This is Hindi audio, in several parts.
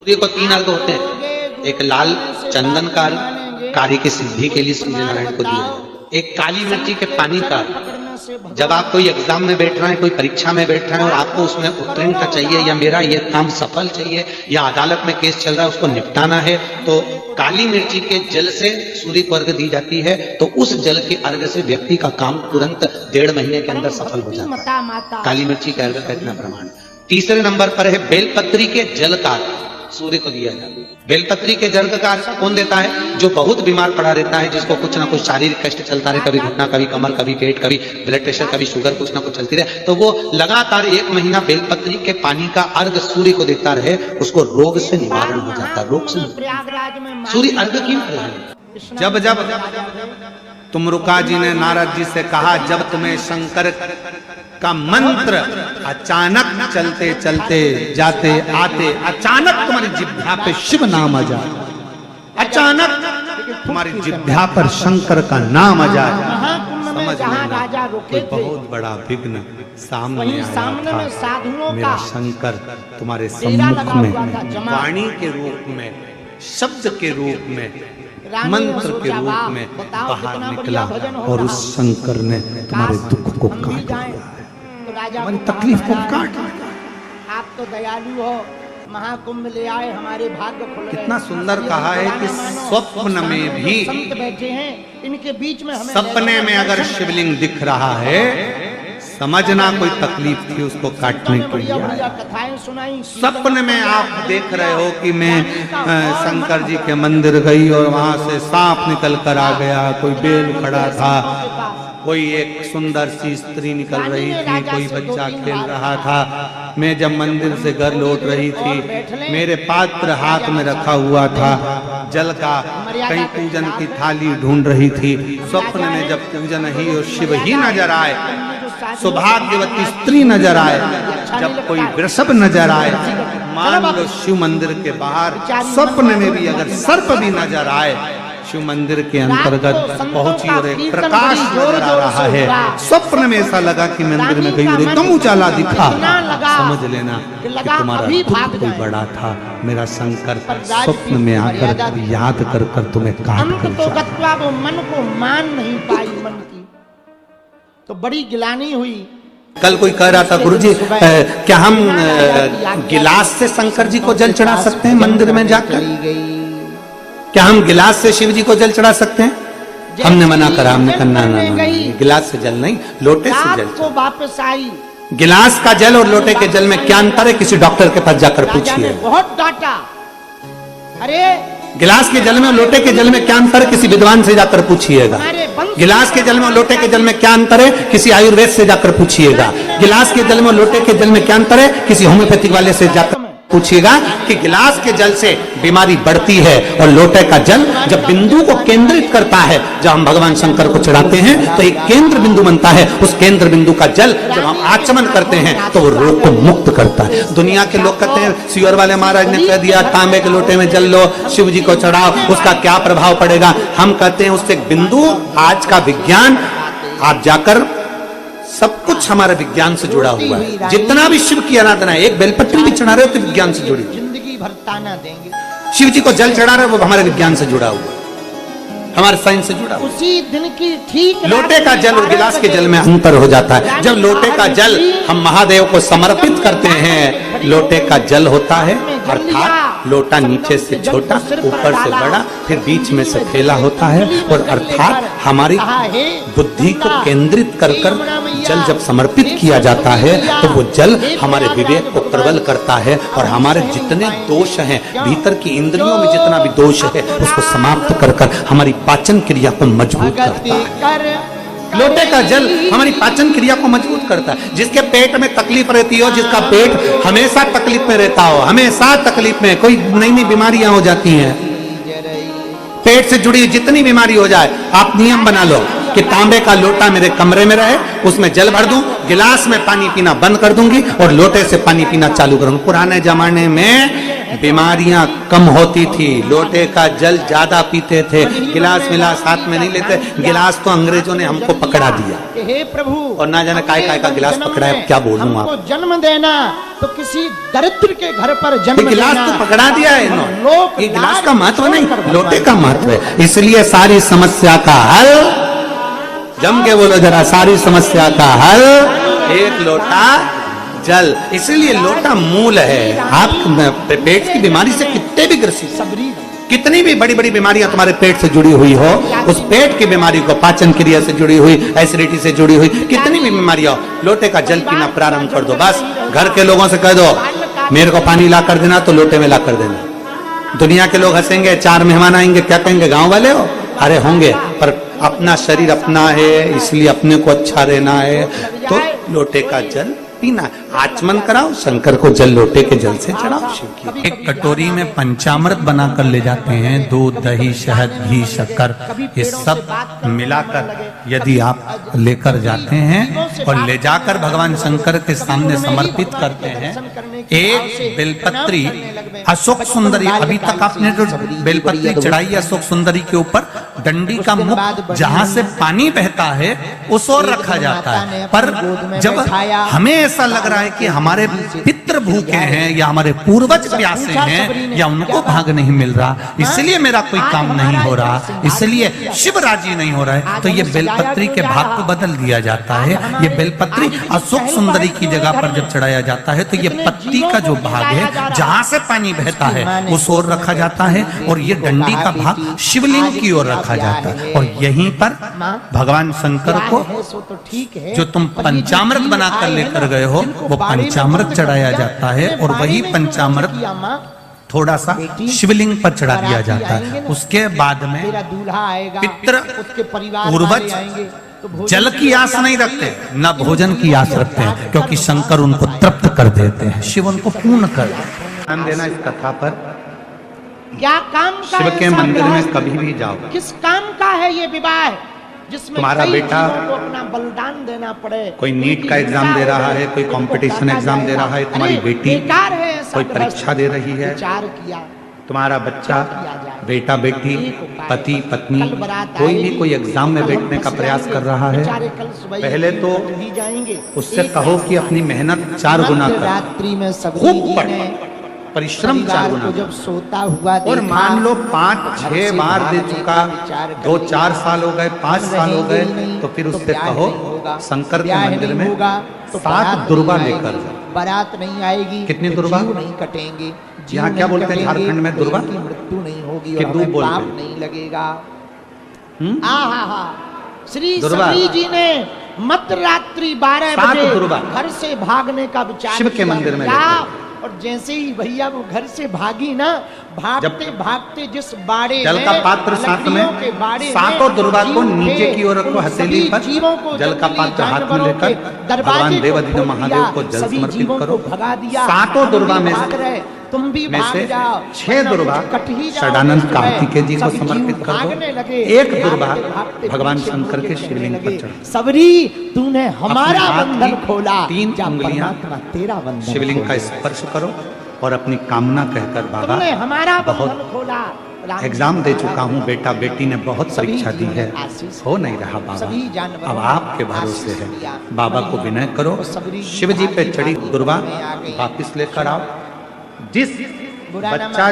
सूर्य को 3 अर्घ होते हैं। एक लाल चंदन का अर्घ कार्य की सिद्धि के लिए सूर्य नारायण को दिया, एक काली मिर्ची के पानी का। जब आप कोई एग्जाम में बैठ रहे हैं, कोई परीक्षा में बैठ रहे हैं और आपको उसमें उत्तीर्ण चाहिए या मेरा ये काम सफल चाहिए या अदालत में केस चल रहा है उसको निपटाना है, तो काली मिर्ची के जल से सूर्य को अर्घ दी जाती है। तो उस जल के अर्घ से व्यक्ति का काम तुरंत 1.5 महीने के अंदर सफल हो जाता है। काली मिर्ची के अर्घ का इतना प्रमाण। तीसरे नंबर पर है बेलपत्री के जल का सूर्य को दिया जाता है। बेलपत्री के जल का कौन देता है? जो बहुत बीमार पड़ा रहता है, जिसको कुछ ना कुछ शारीरिक कष्ट चलता रहे, कभी घुटना, कभी कमर, कभी पेट, कभी ब्लड प्रेशर, कभी शुगर, कुछ ना कुछ चलती रहे, तो वो लगातार 1 महीना बेलपत्री के पानी का अर्घ सूर्य को देता रहे, उसको रोग से निवारण हो जाता है। रोग से सूर्य अर्घ क्यों है? जब जब तुमरुका जी ने नारद जी से कहा, जब तुम्हें शंकर का मंत्र अचानक चलते चलते जाते आते अचानक तुम्हारी जिह्वा पे शिव नाम आ जाए, अचानक तुम्हारी जिह्वा पर शंकर का नाम आ जाए, समझ लेना कोई बहुत बड़ा विघ्न सामने आया था। मेरा शंकर तुम्हारे सम्मुख में वाणी के रूप में, शब्द के रूप में, मंत्र के रूप में बाहर निकला और उस शंकर ने तुम्हारे दुख को काट दिया, तुम्हारी तकलीफ को काट दिया। आप तो दयालु हो, महाकुंभ ले आए, हमारे भाग्य खुल गए। कितना सुंदर कहा है कि स्वप्न में भी संत बैठे हैं, इनके बीच में हमें सपने में अगर शिवलिंग दिख रहा है, समझना कोई तकलीफ थी उसको काटने के लिए। कथाएं सुनाई। सपने में आप देख रहे हो कि मैं शंकर जी के मंदिर गई और वहां से सांप निकल कर आ गया, कोई बेल खड़ा था, कोई एक सुंदर सी स्त्री निकल रही थी, कोई बच्चा खेल रहा था। मैं जब मंदिर से घर लौट रही थी, मेरे पात्र हाथ में रखा हुआ था जल का, कहीं पूजन की थाली ढूंढ रही थी। स्वप्न में जब पूजन ही और शिव ही नजर आए, सौभाग्यवती स्त्री नजर आए, जब कोई वृषभ नजर आए, मान लो शिव मंदिर के बाहर स्वप्न में भी अगर सर्प भी नजर आए, शिव मंदिर के अंतर्गत पहुंची और एक प्रकाश नजर आ रहा है। स्वप्न में ऐसा लगा कि मंदिर में गई और एकदम उजाला दिखा, समझ लेना कि तुम्हारा दुख कोई बड़ा था। मेरा शंकर स्वप्न में आकर याद कर कर तुम्हें काट कर वो मन को मान नहीं पाई, मन की तो बड़ी गिलानी हुई। कल कोई कह रहा था, गुरुजी क्या हम गिलास से शंकर जी को जल चढ़ा सकते हैं मंदिर में जाकर? क्या हम गिलास से शिव जी को जल चढ़ा सकते हैं? हमने मना करा, हमने कहा ना, गिलास से जल नहीं, लोटे से जल को वापस आई। गिलास का जल और लोटे के जल में क्या अंतर है? किसी डॉक्टर के पास जाकर पूछिए। बहुत डांटा, अरे गिलास के जल में और लोटे के जल में क्या अंतर है? किसी विद्वान से जाकर पूछिएगा। गिलास के जल में और लोटे के जल में क्या अंतर है? किसी आयुर्वेद से जाकर पूछिएगा। गिलास के जल में और लोटे के जल में क्या अंतर है? किसी होम्योपैथिक वाले से जाकर पूछिएगा कि गिलास के जल से बीमारी बढ़ती है और लोटे का जल जब बिंदु को केंद्रित करता है, जब हम भगवान शंकर को चढ़ाते हैं तो एक केंद्र बिंदु बनता है। उस केंद्र बिंदु का जल जब हम आचमन करते हैं तो वो रोग को मुक्त करता है। दुनिया के लोग कहते हैं, सियोर वाले महाराज ने कह दिया तांबे के लोटे में जल लो, शिव जी को चढ़ाओ, उसका क्या प्रभाव पड़ेगा? हम कहते हैं उससे एक बिंदु, आज का विज्ञान, आप जाकर सब कुछ हमारे विज्ञान से जुड़ा हुआ है। जितना भी शिव की आराधना है, एक बेलपत्री भी चढ़ा रहे हो तो विज्ञान से जुड़ी, जिंदगी भर ताना देंगे। शिव जी को जल चढ़ा रहे वो हमारे विज्ञान से जुड़ा हुआ, हमारे साइंस से जुड़ा हुआ। उसी दिन की ठीक लोटे का जल और गिलास के जल में अंतर हो जाता है। जब लोटे का जल हम महादेव को समर्पित करते हैं, लोटे का जल होता है, अर्थात लोटा नीचे से छोटा, ऊपर से बड़ा, फिर बीच में से फैला होता है, और अर्थात हमारी बुद्धि को केंद्रित कर कर जल जब समर्पित किया जाता है तो वो जल हमारे विवेक को प्रबल करता है और हमारे जितने दोष हैं, भीतर की इंद्रियों में जितना भी दोष है उसको समाप्त कर कर हमारी पाचन क्रिया को मजबूत करता है। लोटे का जल हमारी पाचन क्रिया को मजबूत करता है। जिसके पेट में तकलीफ रहती हो, जिसका पेट हमेशा तकलीफ में रहता हो, हमेशा तकलीफ में, कोई नई नई बीमारियां हो जाती हैं, पेट से जुड़ी जितनी बीमारी हो जाए, आप नियम बना लो कि तांबे का लोटा मेरे कमरे में रहे, उसमें जल भर दूं, गिलास में पानी पीना बंद कर दूंगी और लोटे से पानी पीना चालू करूंगी। पुराने जमाने में बीमारियां कम होती थी, लोटे का जल ज्यादा पीते थे, गिलास मिलास हाथ में नहीं लेते। गिलास तो अंग्रेजों ने हमको पकड़ा दिया कि हे प्रभु, और ना जाने काय का गिलास पकड़ा है, क्या बोलूं हमको आप। जन्म देना तो किसी दरिद्र के घर पर जन्म ये गिलास देना। तो पकड़ा दिया है इन्होंने। लोक ये गिलास लाज का महत्व नहीं, छोड़कर लोटे का भगवान महत्व है। इसलिए सारी समस्या का हल, जम के बोलो जरा, सारी समस्या का हल एक लोटा जल। इसलिए लोटा मूल है। आप पेट की बीमारी से कितने भी ग्रसित, सबरी कितनी भी बड़ी बड़ी बीमारियां तुम्हारे पेट से जुड़ी हुई हो, उस पेट की बीमारी को, पाचन क्रिया से जुड़ी हुई, एसिडिटी से जुड़ी हुई, कितनी भी बीमारियां हो, लोटे का जल पीना प्रारंभ कर दो। बस घर के लोगों से कह दो मेरे को पानी ला कर देना, तो लोटे में ला कर देना। दुनिया के लोग हंसेंगे, 4 मेहमान आएंगे, क्या कहेंगे, गांव वाले हो? अरे होंगे, पर अपना शरीर अपना है, इसलिए अपने को अच्छा रहना है, तो लोटे का जल पीना। आचमन कराओ, शंकर को जल लोटे के जल से चढ़ाओ। एक कटोरी में पंचामृत बनाकर ले जाते हैं, दूध, दही, शहद, घी, शक्कर, ये सब मिलाकर यदि आप लेकर जाते हैं और ले जाकर भगवान शंकर के सामने समर्पित करते हैं, एक बेलपत्री अशोक सुंदरी, अभी तक आपने जो बेलपत्री चढ़ाई अशोक सुंदरी के ऊपर, डंडी का मुख जहां से पानी बहता है उस ओर रखा जाता है। पर जब हमें ऐसा लग रहा है कि हमारे पितृ भूखे हैं या हमारे पूर्वज प्यासे हैं या उनको भाग नहीं मिल रहा, इसलिए मेरा कोई काम नहीं हो रहा, इसलिए शिव राजी नहीं हो रहा है, तो ये बेलपत्री के भाग को बदल दिया जाता है। ये बेलपत्री अशोक सुंदरी की जगह पर जब चढ़ाया जाता है तो ये पत्ती का जो भाग है जहां से पानी बहता है उस ओर रखा जाता है, और ये डंडी का भाग शिवलिंग की ओर रखा जाता है। और यहीं पर भगवान शंकर को जो तुम पंचामृत बनाकर लेकर गए हो, वो पंचामृत चढ़ाया जाता है, और वही पंचामृत थोड़ा सा शिवलिंग पर चढ़ा दिया जाता है। उसके बाद में पितृ पूर्वज जल की आस नहीं रखते, न भोजन की आस रखते हैं, क्योंकि शंकर उनको तृप्त कर देते हैं, शिव उनको पूर्ण कर देते हैं। ध्यान देना इस कथा पर। क्या काम का शिव के ऐसा मंदिर में गृहस्थ? कभी भी जाओ, किस काम का है ये विवाह जिसमें तुम्हारा कई बेटा जीवों को अपना बलिदान देना पड़े? कोई नीट का एग्जाम दे रहा है, कोई कंपटीशन एग्जाम दे रहा है, तुम्हारी बेटी बेकार है ऐसा कोई गृहस्थ। परीक्षा दे रही है, विचार किया, तुम्हारा बच्चा, बेटा बेटी, पति पत्नी, कोई भी कोई एग्जाम में बैठने का प्रयास कर रहा है, पहले तो उससे कहो कि अपनी मेहनत 4 गुना कर, रात्रि में खूब पढ़, परिश्रम 4 गुना, जब सोता हुआ और मान लो 5-6 बार दे चुका, 2-4 साल हो गए, 5 साल हो गए, तो फिर उससे कहो शंकर के मंदिर में 7 दुर्बा लेकर जाओ। बारात नहीं आएगी, कितनी दुर्बा? जीव नहीं कटेंगे, यहाँ क्या बोलते हैं झारखंड में दुर्बा? मृत्यु नहीं होगी कि और दूब हमें बोलते पाप हैं। नहीं लगेगा। हम्म? श्री दुर्बा। सबरी जी ने मध्य रात्रि 12 7 बजे दुर्बा घर से भागने का विचार शिव के किया। मंदिर में क्या? लेकर। और जैसे ही भैया वो घर से भागी ना, भागते भागते जिस बाड़े जल का में, पात्र साथ में, लकड़ियों के बाड़े में 7 दुर्बा को जीव नीचे थे, की ओर रखो उन हथेली सभी पर, जीवों को जल का जंगली पात्र हाथ में जानवरों लेकर के दरवाजे भगवान को देवाधिदेव खोल महादेव दिया, को जल सभी समर्पित जीवों करो। को भगा दिया। 7 हम दुर्बा भी में भाग रहे, तुम भी में भाग से जाओ, 6 दुर्बा कट ही जाओ। षडानंद कार्तिकेय जी को सभी जीव समर्पित कर भागने दो, लगे। 1 दुर्बा भागते भागते भगवान पीछे शंकर के मुड़के शिवलिंग कहने पर लगे, चढ़ा। सबरी तूने हमारा अपने हाथ बंधन की खोला, 3 जा उंगलियां परमात्मा तेरा बंधन शिवलिंग का खोले। स्पर्श करो और अपनी कामना कहकर, बाबा तुमने हमारा बहुत बंधन खोला। राम एग्जाम दे चुका हूँ, बेटा बेटी ने बहुत सभी परीक्षा दी है, आशीष हो नहीं रहा बाबा, सभी जानवरों अब आपके भरोसे आशीष है, लिया। बाबा को विनय करो, और सबरी शिव जी पे चढ़ी दुर्बा में आ गई। वापिस लेकर आओ। जिस बुरा न बच्चा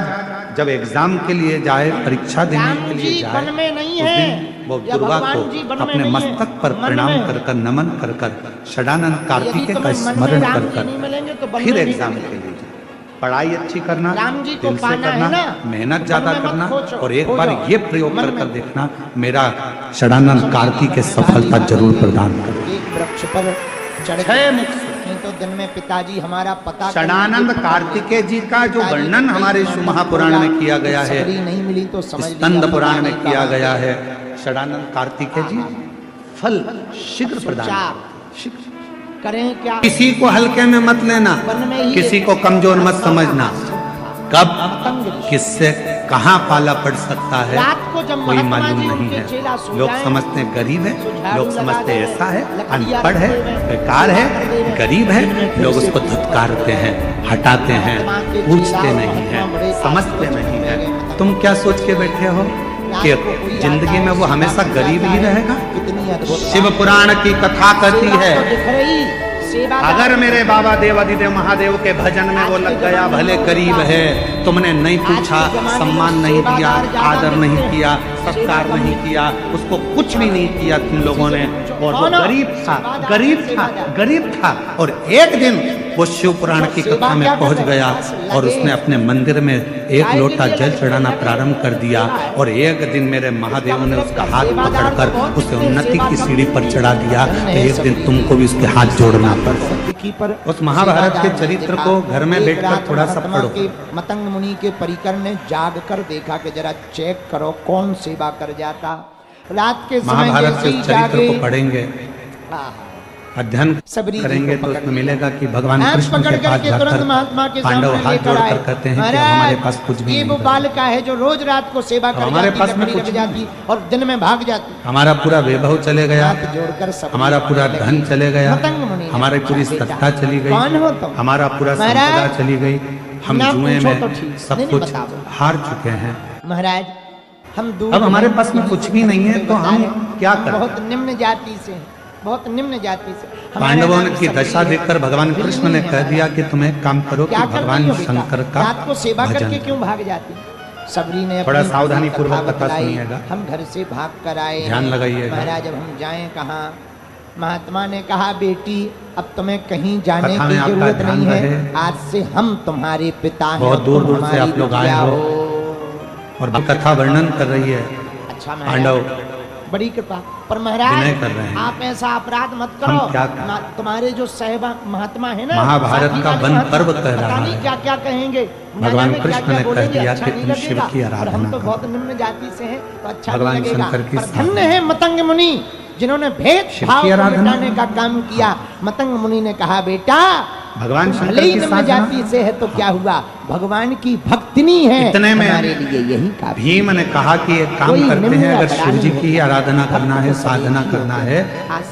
जब एग्जाम के लिए जाए, परीक्षा देने राम के जी लिए जाए, वन में नहीं उस है, दिन वो या दुर्गा भगवान को जी वन में अपने नहीं है, मस्तक पर मन प्रणाम में। कर कर, नमन कर कर, षडानंद कार्तिकेय यदि का तुम्हें मन में स्मरण राम कर जी कर नहीं मिलेंगे तो वन फिर में भी एग्जाम नहीं के मिलेंगे। लिए जाए। पढ़ाई अच्छी करना, राम जी को दिल से पाना है करना, ना, मेहनत मन ज्यादा में मत करना, खोजो, और एक खोजो, बार ये प्रयोग मन कर कर में। देखना, मेरा षडानंद कार्तिकेय सफलता जरूर प्रदान कर। एक वृक्ष पर चढ़ 6 मुख से नहीं तो दिन में पिताजी हमारा पता षडानंद कार्तिकेय जी का जो वर्णन हमारे शिव महापुराण में किया गया है, सबरी नहीं मिली तो समझ स्कंद लिया पुराण में भगवान का किया वादा। गया है, षडानंद कार्तिकेय जी फल शीघ्र प्रदान सुचार। करते, शीघ्र। करें क्या? किसी को हल्के में मत लेना, वन में ही किसी एक को कमजोर मत समझना, कब पतंग ऋषि। किससे कहाँ पाला पड़ सकता है रात को जब कोई महात्मा मालूम जी नहीं उनके है। चेला सो लोग जाएं, समझते हैं गरीब है, झाड़ू लोग लगा समझते हैं दे, ऐसा है, लकड़ियाँ अनपढ़ है, रख दे, बेकार है, गरीब है, लोग उसको धुतकारते हैं, हटाते हैं, पूछते नहीं है, समझते नहीं है। तुम क्या सोच के बैठे हो कि जिंदगी में वो हमेशा गरीब ही रहेगा? कितनी अद्भुत शिव पुराण की कथा कहती सेवा है, तो दिख रही, सेवा अगर मेरे बाबा देवादिदेव महादेव के भजन में वो लग गया, भले गरीब है, तुमने नहीं पूछा, सम्मान नहीं दिया, आदर नहीं किया, सत्कार नहीं किया, उसको कुछ भी नहीं किया तुम लोगों ने, और वो गरीब था, गरीब था, गरीब था, और एक दिन वो शिव पुराण की कथा में पहुंच गया और उसने अपने मंदिर में एक लोटा जल चढ़ाना प्रारंभ कर दिया, और एक दिन मेरे महादेव ने उसका हाथ पकड़कर उसे उन्नति की सीढ़ी पर चढ़ा दिया। तो एक दिन तुमको भी उसके हाथ जोड़ना पड़। उस महाभारत के चरित्र को घर में बैठकर थोड़ा सा पढ़ो। मतंग मुनि के परिकर ने जाग कर देखा कि जरा चेक करो कौन सेवा कर जाता। रात के समय महाभारत जैसे के ही चरित्र जागे, को पढ़ेंगे, अध्ययन सबरी जी करेंगे को तो पकड़ उसमें लिया। मिलेगा कि भगवान हाथ कृष्ण पकड़ के पास करके तुरंत जाकर महात्मा के पांडव सामने हाथ लेकर जोड़कर आए। कहते हैं कि महाराज, हमारे पास कुछ भी ये नहीं वो है। बालिका है जो रोज रात को सेवा कर हमारे जाती, पास में लकड़ी कुछ लग नहीं जाती और दिन में भाग जाती। हमारा पूरा वैभव चले गया, हाथ जोड़कर सबरी हमारा पूरा लगी। धन चले गया, मतंग मुनि ने हमारी पूरी पूछा, सत्ता चली गई, कौन हो तुम? हमारा पूरा महाराज, संपदा चली गई, हम ना जुए पूछो में तो ठीक, सब नहीं, कुछ बताओ। हार चुके हैं। महाराज हम दूर अब हमारे हैं, पास में कुछ भी नहीं है, तो हम क्या करें? बहुत निम्न जाति से हैं, बहुत निम्न जाति से। हमारे पांडवों नाम की सबरी दशा है। देखकर भगवान कृष्ण ने कह दिया कि तुम एक काम करो कि क्या कर रही भगवान हो बेटा? शंकर का रात को सेवा करके भजन क्यों भाग जाती? सबरी ने थोड़ा अपनी सावधानी पूर्वक कथा कथा बतलाई। सुनिएगा। हम घर से भाग कर आए हैं। ध्यान लगाइएगा। महाराज जब हम जाएं कहाँ? महात्मा ने कहा बेटी अब तुम्हें कहीं जाने कथा की में आपका जरूरत ध्यान नहीं है, रहे। आज से हम तुम्हारे पिता हैं, बहुत दूर तुम दूर से हमारी आप लोग आए बिटिया हो। और कथा वर्णन कर रही है अच्छा पांडव बड़ी कृपा। पर महाराज विनय कर रहे हैं। आप ऐसा अपराध मत करो। हम क्या करें? तुम्हारे जो सहबा महात्मा है ना, महाभारत साथी का वाले वन महात्मा, पर्व कह रहा पता नहीं है। क्या क्या कहेंगे, न भगवान जाने कृष्ण क्या-क्या ने कह बोलेंगे, दिया अच्छा कि नहीं तुम शिव लगेगा। की और आराधना हम तो करो। बहुत निम्न जाति से हैं तो अच्छा भगवान नहीं लगेगा। शंकर की पर साधना। धन्य है मतंग मुनि जिन्होंने भेद शिव भाव की को आराधना। मिटाने का काम किया। मतंग मुनि ने कहा बेटा भगवान भले शंकर ही की निम्न साधना। जाति से है तो क्या हुआ, भगवान की भक्तिनी है, इतने में हमारे लिए यही काफी। भीम ने कहा कि एक काम कोई करते निम्न हैं, अगर या शिव जी बड़ा की ही आराधना करना है, साधना करना है,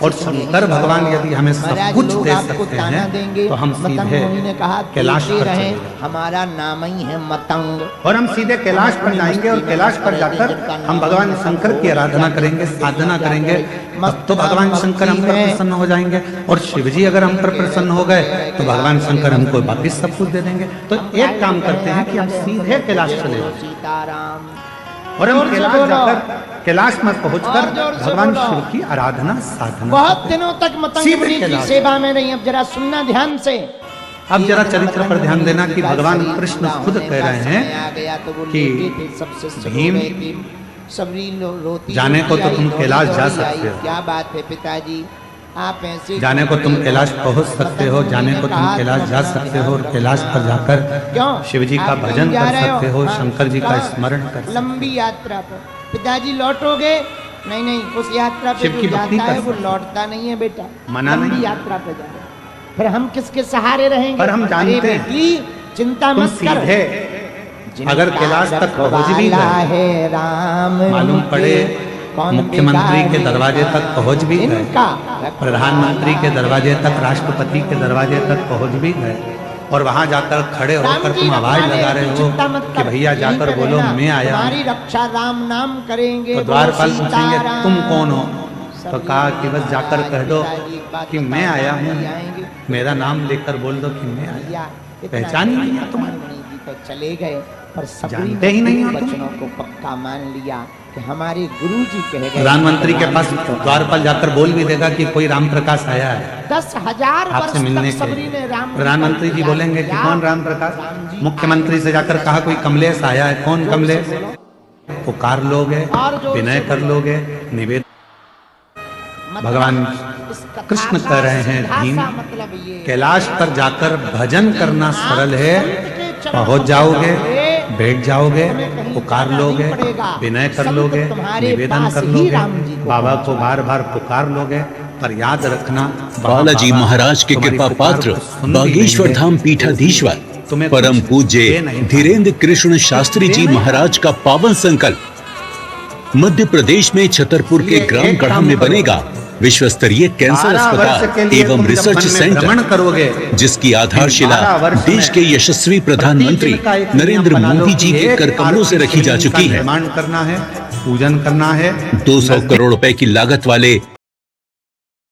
और शंकर भगवान यदि हमें सब महाराज कुछ लोग दे आपको सकते ताना हैं देंगे। तो हम मतंग सीधे मुनि ने कहा कैलाश देते पर रहें, चले हमारा नाम ही है मतंग। और हम सीधे कैलाश पर जाएंगे और कैलाश पर जाकर हम भगवान शंकर की आराधना करेंगे, साधना करेंगे, तब तो भगवान शंकर हम पर प्रसन्न हो जाएंगे। और शिव जी अगर हम पर प्रसन्न हो गए तो भगवान शंकर हमको वापिस सब कुछ दे देंगे। तो एक काम करते हैं कि हम सीधे कैलाश चले सीताराम और हम जोर से कैलाश बोलो। जाकर कैलाश में पहुंचकर और जोर से भगवान बोलो। शिव की आराधना साधना बहुत करते हैं। दिनों तक मतंग सीधे मुनि की कैलाश। सेवा में रही। अब जरा सुनना ध्यान से। अब जरा चरित्र पर ध्यान देना कि भगवान कृष्ण खुद कह रहे हैं कि भीम सबरी रोती जाने को तो तुम कैलाश जा दौड़ी आई। सकते हो। क्या बात है पिताजी, आप ऐसे जाने को तुम कैलाश पहुंच सकते हो, जाने को तुम कैलाश जा सकते हो और कैलाश पर जाकर क्यों शिव जी का आप भजन कहीं जा कर रहे सकते हो, हाँ, शंकर जी का कहाँ? स्मरण कर सकते हो। लंबी यात्रा पर पिताजी लौटोगे? नहीं नहीं, उस यात्रा पे शिव जो की भक्ति जाता है कर वो सकते। लौटता नहीं है बेटा। मना लंबी नहीं। यात्रा पे जा रहे हैं। फिर हम किसके सहारे रहेंगे? पर हम जानते अरे हैं। बेटी चिंता तुम मत कर। सीधे अगर कैलाश तक पहुंच भी वाला गए, है राम मालूम पड़े कौन मुख्यमंत्री के बिगाड़ेगा दरवाजे तक पहुंच भी गए, इनका प्रधानमंत्री के दरवाजे तक, राष्ट्रपति के दरवाजे तक पहुंच भी गए, और वहां जाकर खड़े होकर तुम आवाज लगा रहे हो कि भैया जाकर बोलो मैं आया हमारी हूं। रक्षा राम नाम करेंगे। तो द्वारपाल बोलो पूछेंगे सीताराम। तुम कौन हो? तो कहा कि बस जाकर कह दो कि मैं आया हूँ, मेरा नाम लेकर बोल दो कि मैं आया। पहचान ही नहीं है तुम्हारी। जी तो चले गए पर सबरी जानते ही नहीं हो तुम। बचनों को पक्का मान लिया कि हमारे गुरुजी कह गए। प्रधानमंत्री के पास द्वारपाल जाकर बोल भी देगा कि कोई राम प्रकाश आया है 10,000 वर्ष आपसे मिलने तक के सबरी ने राम प्रधानमंत्री जी बोलेंगे कि कौन राम प्रकाश? मुख्यमंत्री से जाकर कहा कोई कमलेश आया है, कौन कमलेश? पुकार लोगे, विनय कर लोगे, निवेदन। भगवान कृष्ण कह रहे हैं भीम कैलाश पर जाकर भजन करना सरल है, पहुंच जाओगे, बैठ जाओगे, पुकार लोगे, विनय कर लोगे, निवेदन कर लोगे, बाबा को बार बार पुकार लोगे, पर याद रखना बालाजी महाराज के तुम्हारी कृपा पुकार पात्र को सुन भी बागेश्वर लेंगे। धाम पीठाधीश्वर तुम्हें परम कुछ पूज्य दे नहीं पाए। धीरेन्द्र कृष्ण शास्त्री जी महाराज का पावन संकल्प मध्य प्रदेश में छतरपुर के ये ग्राम एक गढ़ा काम में करो। बनेगा विश्व स्तरीय कैंसर 12 वर्ष के अस्पताल लिए एवं तुम जब रिसर्च मन में सेंटर, भ्रमण करोगे, जिसकी आधारशिला 12 वर्ष देश में के यशस्वी प्रधानमंत्री प्रतिदिन का एक नरेंद्र नियम बना लो मोदी कि जी के एक कर कमलों से आरती रखी जा शिवलिंग का चुकी है। निर्माण करना है, पूजन करना है। 200 करोड़ रुपए की लागत वाले